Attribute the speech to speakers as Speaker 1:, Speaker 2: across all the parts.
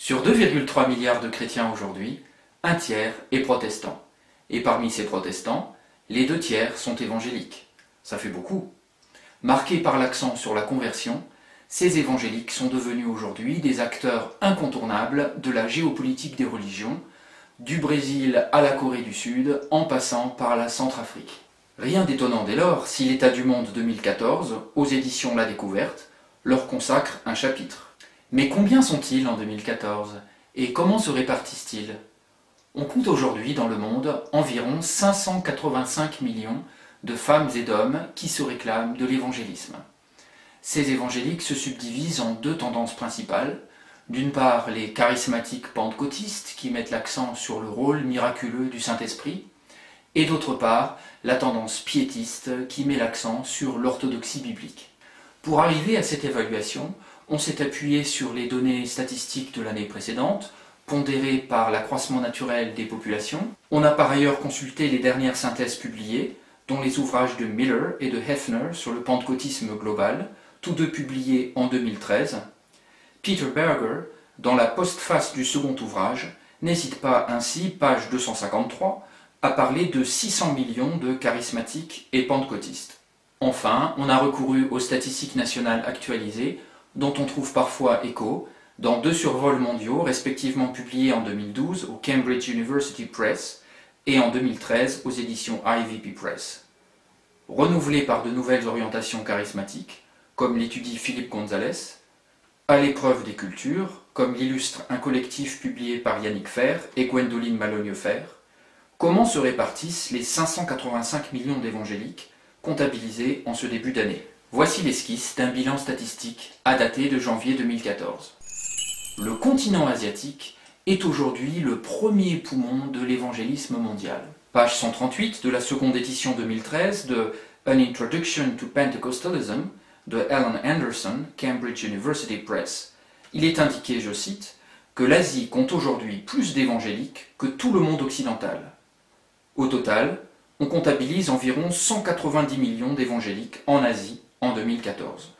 Speaker 1: Sur 2,3 milliards de chrétiens aujourd'hui, un tiers est protestant. Et parmi ces protestants, les 2 tiers sont évangéliques. Ça fait beaucoup. Marqués par l'accent sur la conversion, ces évangéliques sont devenus aujourd'hui des acteurs incontournables de la géopolitique des religions, du Brésil à la Corée du Sud, en passant par la Centrafrique. Rien d'étonnant dès lors si l'État du monde 2014, aux éditions La Découverte, leur consacre un chapitre. Mais combien sont-ils en 2014 et comment se répartissent-ils? On compte aujourd'hui dans le monde environ 585 millions de femmes et d'hommes qui se réclament de l'évangélisme. Ces évangéliques se subdivisent en 2 tendances principales. D'une part, les charismatiques pentecôtistes qui mettent l'accent sur le rôle miraculeux du Saint-Esprit, et d'autre part, la tendance piétiste qui met l'accent sur l'orthodoxie biblique. Pour arriver à cette évaluation, on s'est appuyé sur les données statistiques de l'année précédente, pondérées par l'accroissement naturel des populations. On a par ailleurs consulté les dernières synthèses publiées, dont les ouvrages de Miller et de Hefner sur le pentecôtisme global, tous 2 publiés en 2013. Peter Berger, dans la postface du second ouvrage, n'hésite pas ainsi, page 253, à parler de 600 millions de charismatiques et pentecôtistes. Enfin, on a recouru aux statistiques nationales actualisées, dont on trouve parfois écho, dans 2 survols mondiaux respectivement publiés en 2012 au Cambridge University Press et en 2013 aux éditions IVP Press. Renouvelés par de nouvelles orientations charismatiques, comme l'étudie Philippe Gonzalez, à l'épreuve des cultures, comme l'illustre un collectif publié par Yannick Fer et Gwendoline Malogne-Fer, comment se répartissent les 585 millions d'évangéliques comptabilisés en ce début d'année? Voici l'esquisse d'un bilan statistique à dater de janvier 2014. Le continent asiatique est aujourd'hui le premier poumon de l'évangélisme mondial. Page 138 de la seconde édition 2013 de An Introduction to Pentecostalism de Alan Anderson, Cambridge University Press. Il est indiqué, je cite, que l'Asie compte aujourd'hui plus d'évangéliques que tout le monde occidental. Au total, on comptabilise environ 190 millions d'évangéliques en Asie en 2014.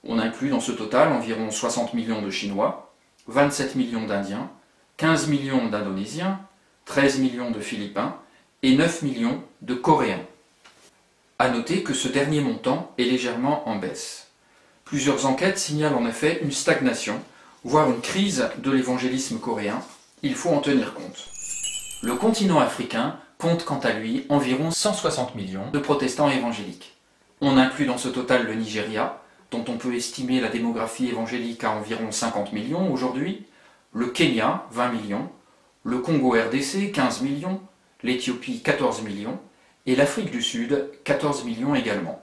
Speaker 1: On inclut dans ce total environ 60 millions de Chinois, 27 millions d'Indiens, 15 millions d'Indonésiens, 13 millions de Philippins et 9 millions de Coréens. À noter que ce dernier montant est légèrement en baisse. Plusieurs enquêtes signalent en effet une stagnation, voire une crise de l'évangélisme coréen. Il faut en tenir compte. Le continent africain compte quant à lui environ 160 millions de protestants évangéliques. On inclut dans ce total le Nigeria, dont on peut estimer la démographie évangélique à environ 50 millions aujourd'hui, le Kenya, 20 millions, le Congo RDC, 15 millions, l'Éthiopie, 14 millions, et l'Afrique du Sud, 14 millions également.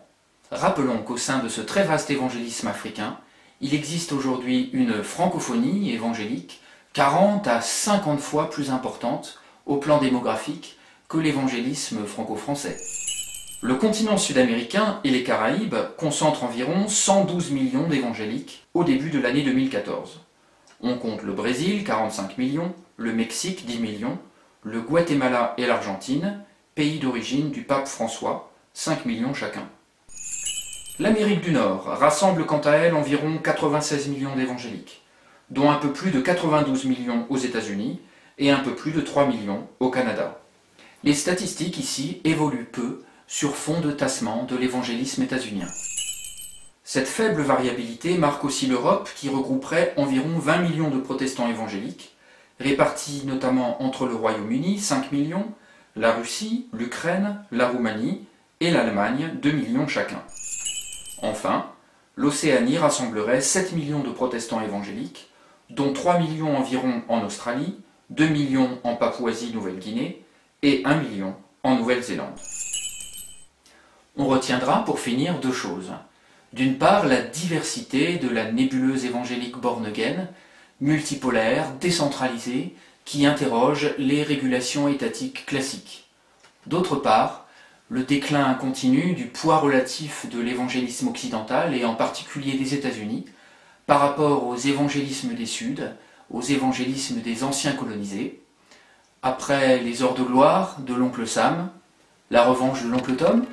Speaker 1: Rappelons qu'au sein de ce très vaste évangélisme africain, il existe aujourd'hui une francophonie évangélique 40 à 50 fois plus importante au plan démographique que l'évangélisme franco-français. Le continent sud-américain et les Caraïbes concentrent environ 112 millions d'évangéliques au début de l'année 2014. On compte le Brésil, 45 millions, le Mexique, 10 millions, le Guatemala et l'Argentine, pays d'origine du pape François, 5 millions chacun. L'Amérique du Nord rassemble quant à elle environ 96 millions d'évangéliques, dont un peu plus de 92 millions aux États-Unis et un peu plus de 3 millions au Canada. Les statistiques ici évoluent peu sur fond de tassement de l'évangélisme états-unien. Cette faible variabilité marque aussi l'Europe qui regrouperait environ 20 millions de protestants évangéliques, répartis notamment entre le Royaume-Uni, 5 millions, la Russie, l'Ukraine, la Roumanie et l'Allemagne, 2 millions chacun. Enfin, l'Océanie rassemblerait 7 millions de protestants évangéliques, dont 3 millions environ en Australie, 2 millions en Papouasie-Nouvelle-Guinée et 1 million en Nouvelle-Zélande. On retiendra pour finir 2 choses. D'une part, la diversité de la nébuleuse évangélique born-again, multipolaire, décentralisée, qui interroge les régulations étatiques classiques. D'autre part, le déclin continu du poids relatif de l'évangélisme occidental, et en particulier des États-Unis, par rapport aux évangélismes des Suds, aux évangélismes des anciens colonisés, après les heures de gloire de l'oncle Sam, la revanche de l'oncle Tom,